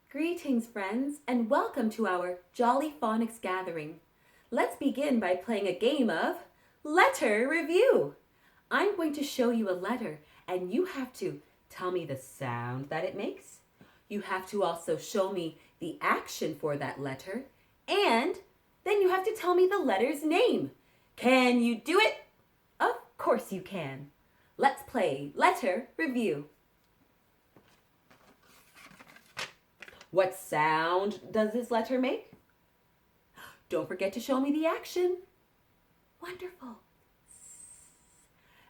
Greetings, friends, and welcome to our Jolly Phonics Gathering. Let's begin by playing a game of letter review. I'm going to show you a letter, and you have to tell me the sound that it makes. You have to also show me the action for that letter, and then you have to tell me the letter's name. Can you do it? Of course you can. Let's play letter review. What sound does this letter make? Don't forget to show me the action. Wonderful.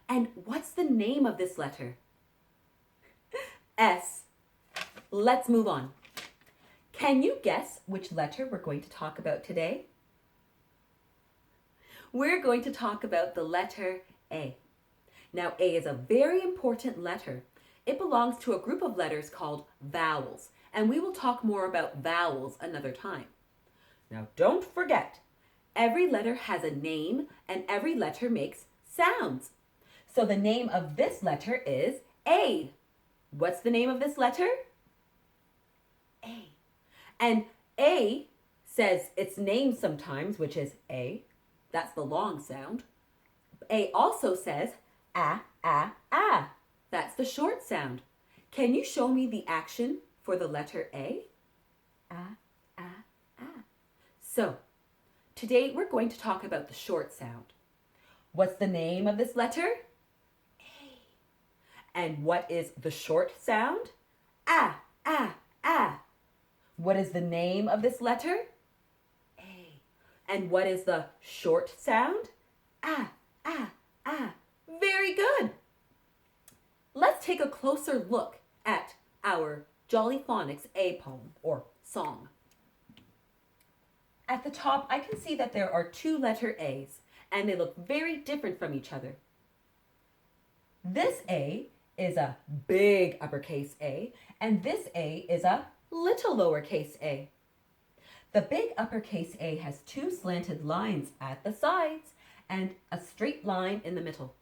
And what's the name of this letter? S. Let's move on. Can you guess which letter we're going to talk about today? We're going to talk about the letter A. Now, A is a very important letter. It belongs to a group of letters called vowels, and we will talk more about vowels another time. Now, don't forget, every letter has a name and every letter makes sounds. So the name of this letter is A. What's the name of this letter? A. And A says its name sometimes, which is A. That's the long sound. A also says ah, ah, ah. That's the short sound. Can you show me the action for the letter A? Ah, ah, ah. So, today we're going to talk about the short sound. What's the name of this letter? A. And what is the short sound? Ah, ah, ah. What is the name of this letter? A. And what is the short sound? Ah, ah, ah. Very good. Let's take a closer look at our Jolly Phonics A poem or song. At the top, I can see that there are two letter A's, and they look very different from each other. This A is a big uppercase A, and this A is a little lowercase a. The big uppercase A has two slanted lines at the sides and a straight line in the middle.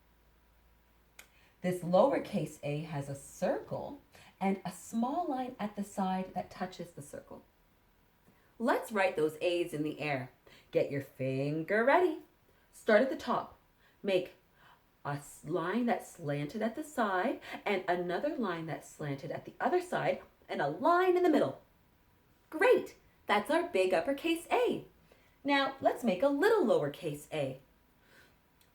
This lowercase a has a circle and a small line at the side that touches the circle. Let's write those A's in the air. Get your finger ready. Start at the top. Make a line that's slanted at the side and another line that's slanted at the other side and a line in the middle. Great! That's our big uppercase A. Now let's make a little lowercase a.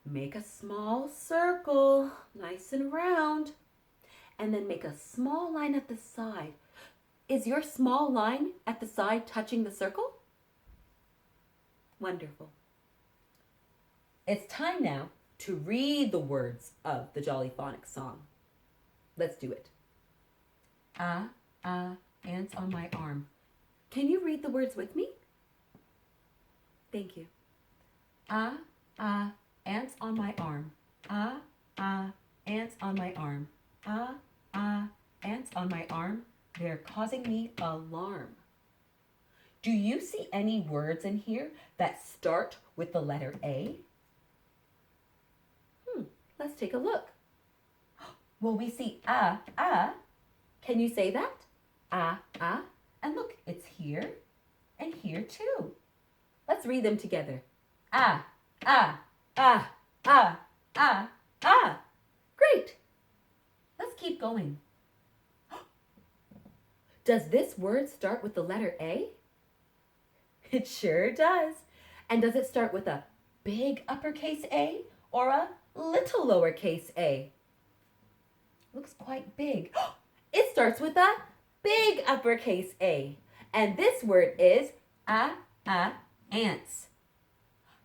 Make a small circle, nice and round, and then make a small line at the side. Is your small line at the side touching the circle? Wonderful. It's time now to read the words of the Jolly Phonics song. Let's do it. Ants on my arm. Can you read the words with me? Thank you. Ants on my arm. Ants on my arm. Ants on my arm. They're causing me alarm. Do you see any words in here that start with the letter A? Let's take a look. Well, we see Can you say that? And look, it's here and here too. Let's read them together. Great. Let's keep going. Does this word start with the letter A? It sure does. And does it start with a big uppercase A or a little lowercase a? Looks quite big. It starts with a big uppercase A. And this word is ants.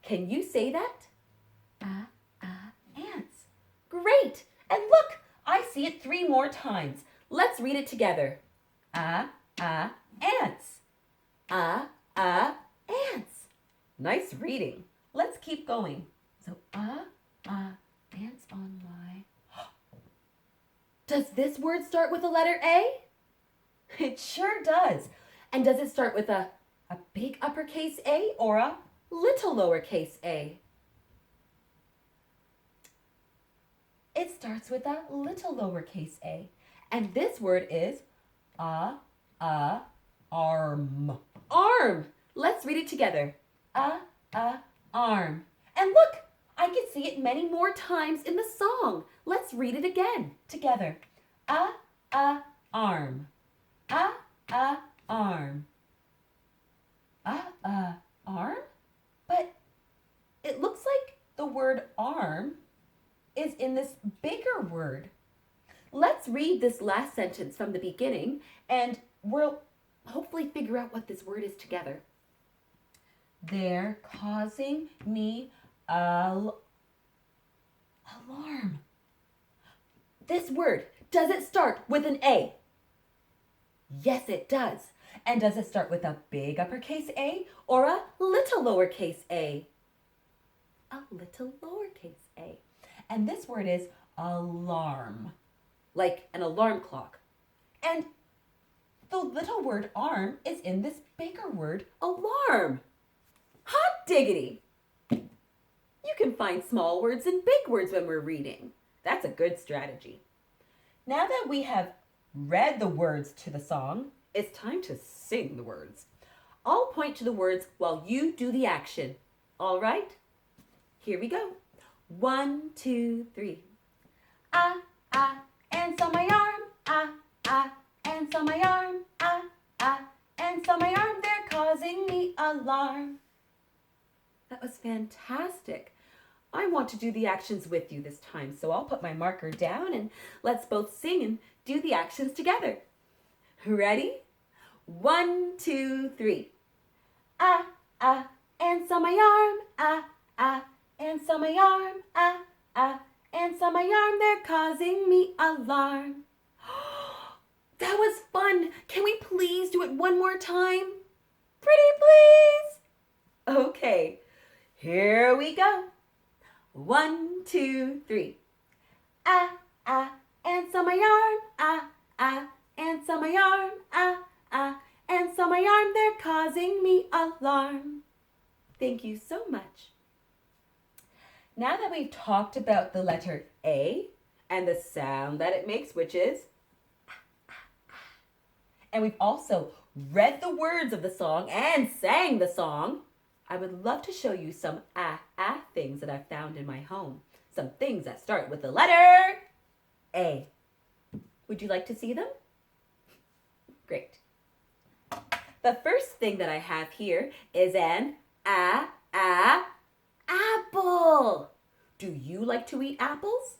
Can you say that? Ants. Great. And look, I see it 3 more times. Let's read it together. Ants. Ants. Nice reading. Let's keep going. So, ants on my... Does this word start with the letter A? It sure does. And does it start with a big uppercase A or a little lowercase a? It starts with a little lowercase a. And this word is Arm. Arm. Let's read it together. Arm. And look, I can see it many more times in the song. Let's read it again together. Arm. Arm. Arm? But it looks like the word arm is in this bigger word. Let's read this last sentence from the beginning and we'll hopefully figure out what this word is together. They're causing me alarm. This word, does it start with an A? Yes, it does. And does it start with a big uppercase A or a little lowercase a? A little lowercase a. And this word is alarm, like an alarm clock. And the little word arm is in this bigger word alarm. Hot diggity! You can find small words and big words when we're reading. That's a good strategy. Now that we have read the words to the song, it's time to sing the words. I'll point to the words while you do the action. All right? Here we go. 1, 2, 3. Ants on my arm. Ants on my arm. Ants on my arm. They're causing me alarm. That was fantastic. I want to do the actions with you this time, so I'll put my marker down and let's both sing and do the actions together. Ready? 1, 2, 3. Ants on my arm. Ants on my arm. Ants on my arm. They're causing me alarm. That was fun. Can we please do it one more time? Pretty please? Okay, here we go. 1, 2, 3. Ants on my arm. Ants on my arm. Ants on my arm. They're causing me alarm. Thank you so much. Now that we've talked about the letter A and the sound that it makes, which is, and we've also read the words of the song and sang the song, I would love to show you some things that I've found in my home. Some things that start with the letter A. Would you like to see them? Great. The first thing that I have here is an apple. Do you like to eat apples?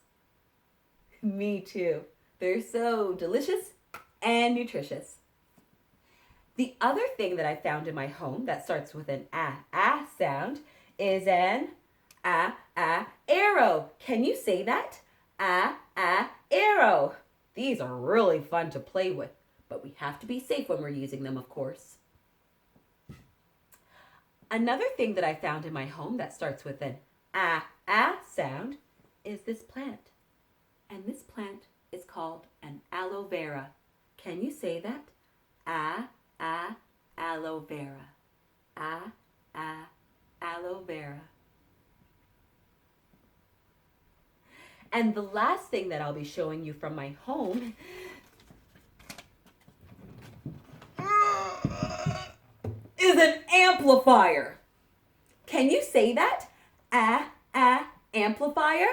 Me too. They're so delicious and nutritious. The other thing that I found in my home that starts with an sound is an arrow. Can you say that? Arrow. These are really fun to play with, but we have to be safe when we're using them, of course. Another thing that I found in my home that starts with an sound is this plant. And this plant is called an aloe vera. Can you say that? Aloe vera. Aloe vera. And the last thing that I'll be showing you from my home is an amplifier. Can you say that? Amplifier? Amplifier.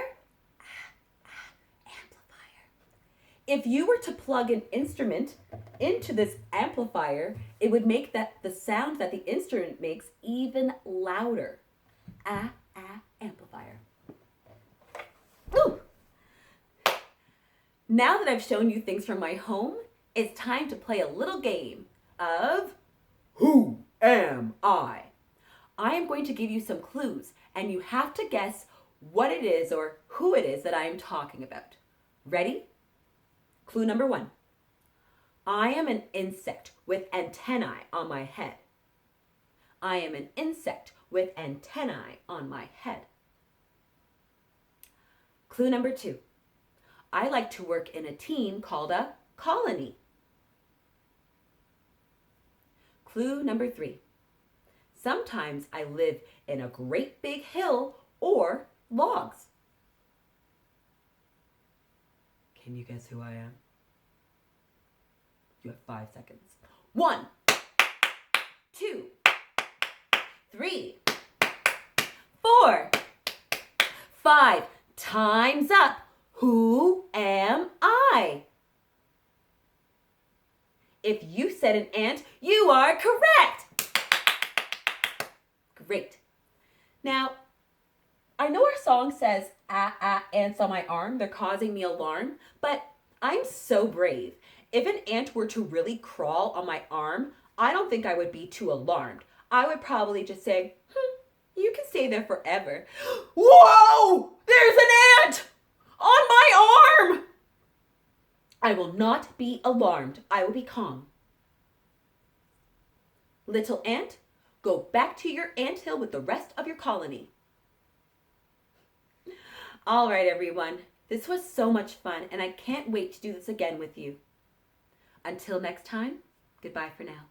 If you were to plug an instrument into this amplifier, it would make the sound that the instrument makes even louder. Amplifier. Woo! Now that I've shown you things from my home, it's time to play a little game of Who Am I? I am going to give you some clues, and you have to guess what it is or who it is that I am talking about. Ready? Clue number 1. I am an insect with antennae on my head. I am an insect with antennae on my head. Clue number 2. I like to work in a team called a colony. Clue number 3. Sometimes I live in a great big hill or logs. Can you guess who I am? You have 5 seconds. 1, 2, 3, 4, 5. Time's up. Who am I? If you said an ant, you are correct. Great. Now, I know our song says, ants on my arm, they're causing me alarm, but I'm so brave. If an ant were to really crawl on my arm, I don't think I would be too alarmed. I would probably just say, you can stay there forever. Whoa! There's an ant on my arm! I will not be alarmed. I will be calm. Little ant, go back to your anthill with the rest of your colony. All right, everyone. This was so much fun, and I can't wait to do this again with you. Until next time, goodbye for now.